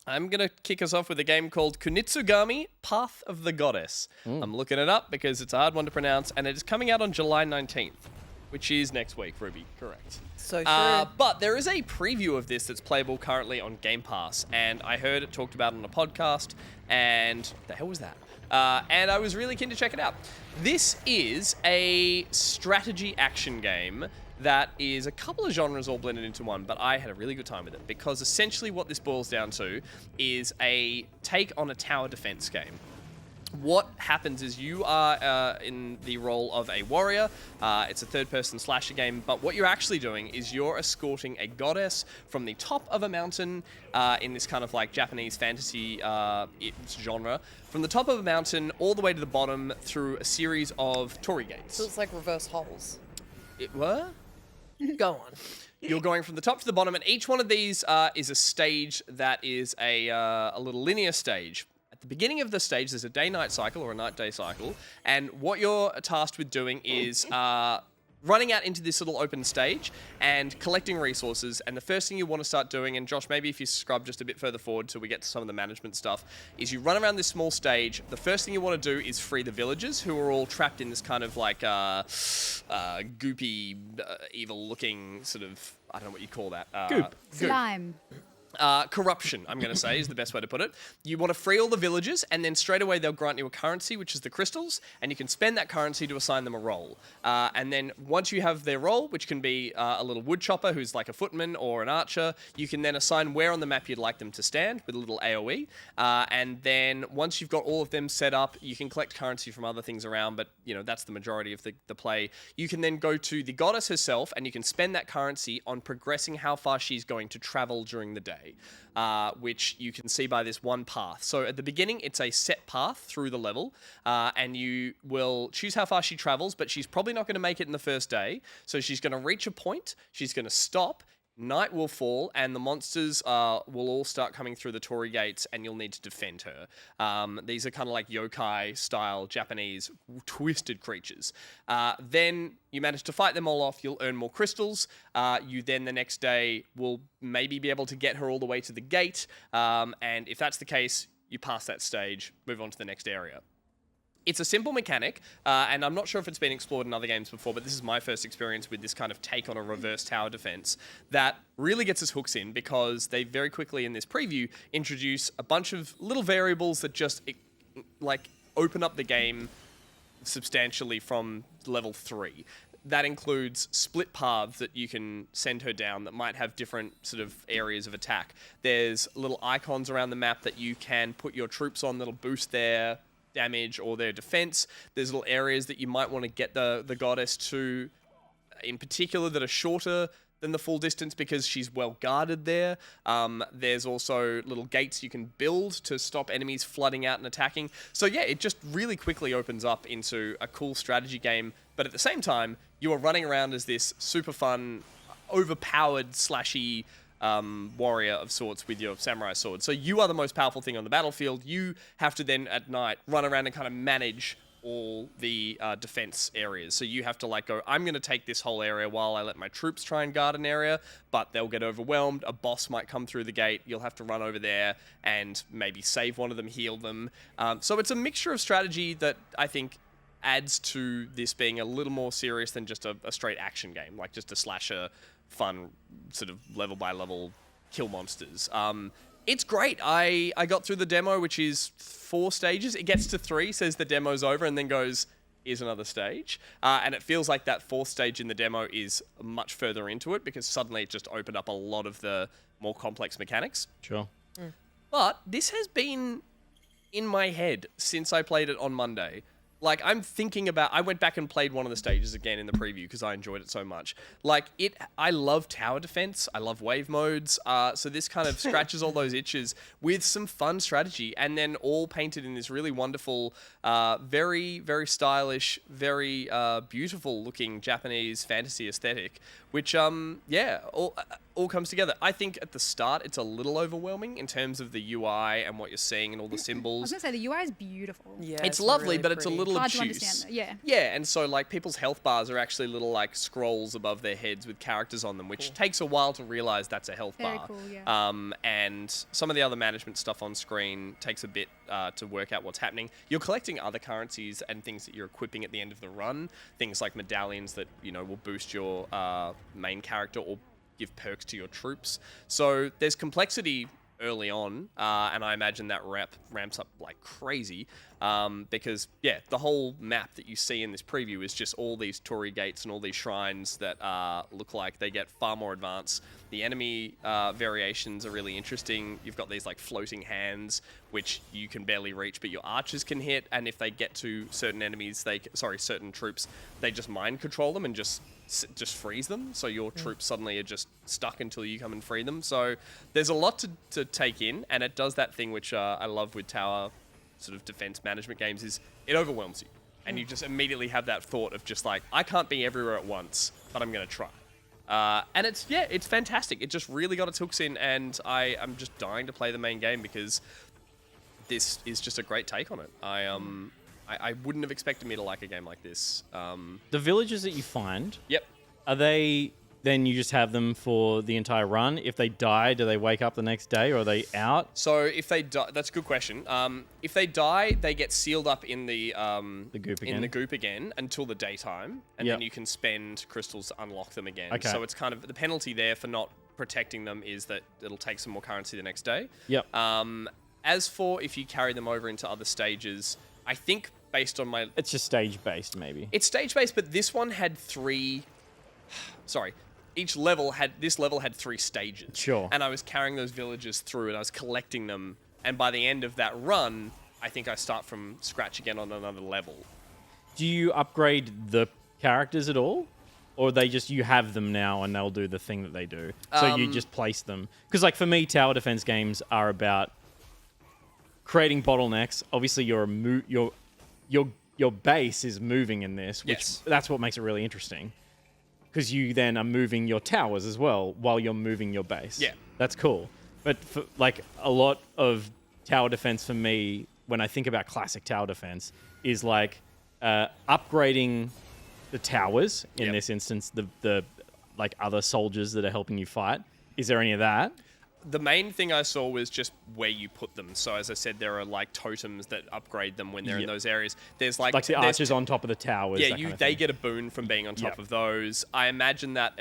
I'm going to kick us off with a game called Kunitsu-Gami, Path of the Goddess. I'm looking it up because it's a hard one to pronounce, and it is coming out on July 19th, which is next week, Ruby. Correct. So true. But there is a preview of this that's playable currently on Game Pass, and I heard it talked about on a podcast, and the hell was that? And I was really keen to check it out. This is a strategy action game that is a couple of genres all blended into one, but I had a really good time with it because essentially what this boils down to is a take on a tower defense game. What happens is you are in the role of a warrior. It's a third-person slasher game, but what you're actually doing is you're escorting a goddess from the top of a mountain in this kind of like Japanese fantasy genre, from the top of a mountain all the way to the bottom through a series of torii gates. So it's like reverse holes. What? Go on. You're going from the top to the bottom, and each one of these is a stage that is a little linear stage. At the beginning of the stage, there's a day-night cycle or a night-day cycle, and what you're tasked with doing is running out into this little open stage and collecting resources. And the first thing you want to start doing, and Josh, maybe if you scrub just a bit further forward till we get to some of the management stuff, is you run around this small stage. The first thing you want to do is free the villagers who are all trapped in this kind of like goopy, evil-looking sort of, I don't know what you call that. Goop. Slime. Corruption, I'm going to say, is the best way to put it. You want to free all the villagers, and then straight away they'll grant you a currency, which is the crystals, and you can spend that currency to assign them a role. And then once you have their role, which can be a little wood chopper who's like a footman or an archer, you can then assign where on the map you'd like them to stand with a little AoE. And then once you've got all of them set up, you can collect currency from other things around, but you know that's the majority of the play. You can then go to the goddess herself, and you can spend that currency on progressing how far she's going to travel during the day. Which you can see by this one path. So at the beginning, it's a set path through the level, and you will choose how far she travels, but she's probably not going to make it in the first day. So she's going to reach a point, she's going to stop, night will fall, and the monsters will all start coming through the torii gates, and you'll need to defend her. These are kind of like yokai-style Japanese twisted creatures. Then you manage to fight them all off, you'll earn more crystals. You then the next day will maybe be able to get her all the way to the gate, and if that's the case, you pass that stage, move on to the next area. It's a simple mechanic, and I'm not sure if it's been explored in other games before, but this is my first experience with this kind of take on a reverse tower defense that really gets us hooks in because they very quickly in this preview introduce a bunch of little variables that just like open up the game substantially from level 3. That includes split paths that you can send her down that might have different sort of areas of attack. There's little icons around the map that you can put your troops on that'll boost their damage or their defense. There's little areas that you might want to get the goddess to in particular that are shorter than the full distance because she's well guarded there. There's also little gates you can build to stop enemies flooding out and attacking. So yeah, it just really quickly opens up into a cool strategy game, but at the same time, you are running around as this super fun, overpowered, slashy warrior of sorts with your samurai sword. So you are the most powerful thing on the battlefield. You have to then at night run around and kind of manage all the defense areas. So you have to like go, I'm going to take this whole area while I let my troops try and guard an area, but they'll get overwhelmed. A boss might come through the gate. You'll have to run over there and maybe save one of them, heal them. So it's a mixture of strategy that I think adds to this being a little more serious than just a straight action game, like just a slasher, fun sort of level by level kill monsters. It's great. I got through the demo, which is 4 stages. It gets to 3, says the demo's over, and then goes, here's another stage. And it feels like that 4th stage in the demo is much further into it because suddenly it just opened up a lot of the more complex mechanics. Sure. But this has been in my head since I played it on Monday. Like, I'm thinking about... I went back and played one of the stages again in the preview because I enjoyed it so much. Like, I love tower defense. I love wave modes. So this kind of scratches all those itches with some fun strategy and then all painted in this really wonderful, very, very stylish, very beautiful looking Japanese fantasy aesthetic, which, yeah, all comes together. I think at the start it's a little overwhelming in terms of the UI and what you're seeing and all the I symbols. was gonna say the UI is beautiful. Yeah, It's lovely, really but it's a pretty. little Hard to obtuse. understand. Yeah. Yeah, and so like people's health bars are actually little like scrolls above their heads with characters on them, which takes a while to realize that's a health Very bar. cool, yeah. And some of the other management stuff on screen takes a bit to work out what's happening. You're collecting other currencies and things that you're equipping at the end of the run, things like medallions that will boost your main character or give perks to your troops. So there's complexity early on, and I imagine that ramps up like crazy, because the whole map that you see in this preview is just all these torii gates and all these shrines that look like they get far more advanced. The enemy variations are really interesting. You've got these like floating hands which you can barely reach, but your archers can hit, and if they get to certain enemies, certain troops, they just mind control them and just freeze them, so your troops suddenly are just stuck until you come and free them. So there's a lot to take in, and it does that thing which I love with tower sort of defense management games, is it overwhelms you, and you just immediately have that thought of just like, I can't be everywhere at once, but I'm gonna try. And it's fantastic. It just really got its hooks in, and I'm just dying to play the main game because this is just a great take on it. I wouldn't have expected me to like a game like this. The villages that you find, Yep. are they then you just have them for the entire run? If they die, do they wake up the next day, or are they out? So if they die, that's a good question. If they die, they get sealed up in the goop in again? the goop again until the daytime, and Yep. then you can spend crystals to unlock them again. Okay. So it's kind of the penalty there for not protecting them is that it'll take some more currency the next day. Yep. As for if you carry them over into other stages, I think based on my It's just stage-based, maybe. it's stage based, but this one had three. Sorry, each level had 3 stages. Sure. And I was carrying those villages through, and I was collecting them. And by the end of that run, I think I start from scratch again on another level. Do you upgrade the characters at all? Or they just, you have them now and they'll do the thing that they do? So you just place them? Because like for me, tower defense games are about creating bottlenecks. Obviously, your base is moving in this, which Yes. that's what makes it really interesting. Because you then are moving your towers as well while you're moving your base. Yeah. That's cool. But for, like a lot of tower defense for me, when I think about classic tower defense, is like upgrading the towers, in Yep. this instance, the like other soldiers that are helping you fight. Is there any of that? The main thing I saw was just where you put them. So as I said, there are like totems that upgrade them when they're in Yep. those areas. There's like Like the there's archers on top of the towers. Yeah, that kind of they thing. get a boon from being on top Yep. of those. I imagine that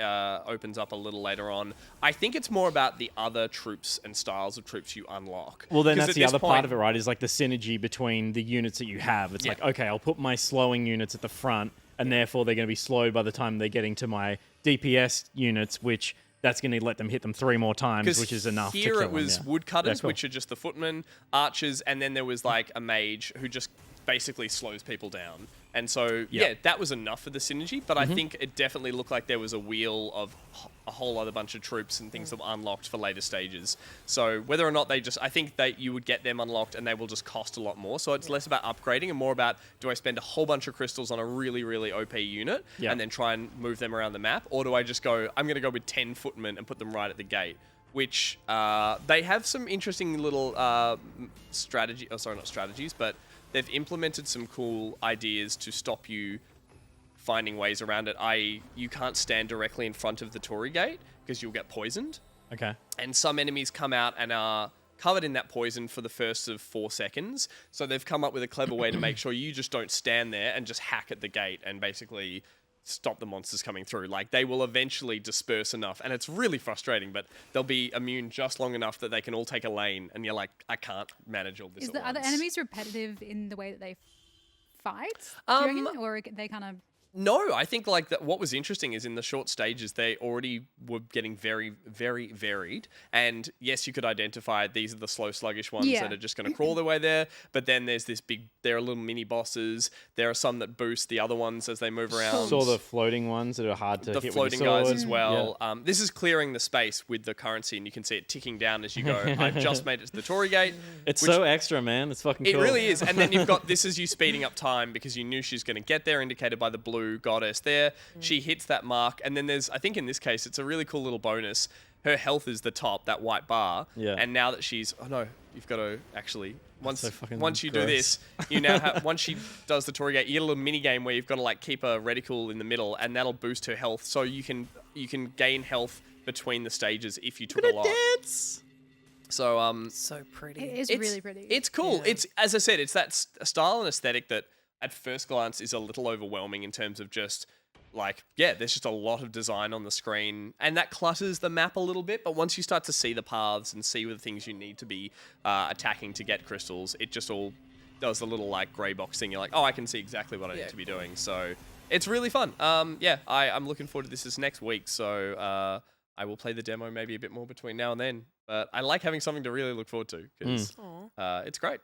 opens up a little later on. I think it's more about the other troops and styles of troops you unlock. Well, then 'Cause that's at the this other point- part of it, right? Is like the synergy between the units that you have. It's Yeah. like, okay, I'll put my slowing units at the front, and therefore they're going to be slowed by the time they're getting to my DPS units, which that's going to let them hit them 3 more times, which is enough to here kill it was them, yeah. woodcutters, Yeah, cool. which are just the footmen, archers, and then there was like a mage who just basically slows people down. And so, yeah, that was enough for the synergy, but I think it definitely looked like there was a wheel of a whole other bunch of troops and things that were unlocked for later stages. So whether or not I think that you would get them unlocked and they will just cost a lot more. So it's less about upgrading and more about, do I spend a whole bunch of crystals on a really, really OP unit and then try and move them around the map? Or do I just go, I'm going to go with 10 footmen and put them right at the gate? Which they have some interesting little not strategies, but they've implemented some cool ideas to stop you finding ways around it. You can't stand directly in front of the torii gate because you'll get poisoned. Okay. And some enemies come out and are covered in that poison for the first of 4 seconds. So they've come up with a clever way to make sure you just don't stand there and just hack at the gate and basically stop the monsters coming through. Like, they will eventually disperse enough, and it's really frustrating, but they'll be immune just long enough that they can all take a lane, and you're like, I can't manage all this Is at the other once. enemies repetitive in the way that they fight? Do you reckon? Or they kind of... No, I think like that. What was interesting is in the short stages, they already were getting very, very varied. And yes, you could identify these are the slow, sluggish ones Yeah. that are just going to crawl their way there. But then there's this big. There are little mini bosses. There are some that boost the other ones as they move around. Saw the floating ones that are hard to The hit floating with your guys sword. as well. This is clearing the space with the currency, and you can see it ticking down as you go. I've just made it to the torii gate. It's which- so extra, man. It's fucking It cool. really is. And then you've got, this is you speeding up time because you knew she's going to get there, indicated by the blue goddess there. She hits that mark. And then there's, I think in this case, it's a really cool little bonus. her health is the top, that white bar. Yeah. And now that she's, oh no, you've got to actually once so fucking once you do gross. this, you now have once she does the Torii Gate, you get a little mini game where you've got to like keep a reticle in the middle, and that'll boost her health, so you can gain health between the stages if you took a lot. Dance. So So pretty. It is it's really pretty. It's cool. Yeah. It's, as I said, it's that style and aesthetic that at first glance is a little overwhelming in terms of just like, yeah, there's just a lot of design on the screen, and that clutters the map a little bit. But once you start to see the paths and see the things you need to be attacking to get crystals, it just all does the little like grey box thing. You're like, oh, I can see exactly what I need to be doing. So it's really fun. Yeah, I'm looking forward to this next week. So I will play the demo maybe a bit more between now and then. But I like having something to really look forward to because it's great.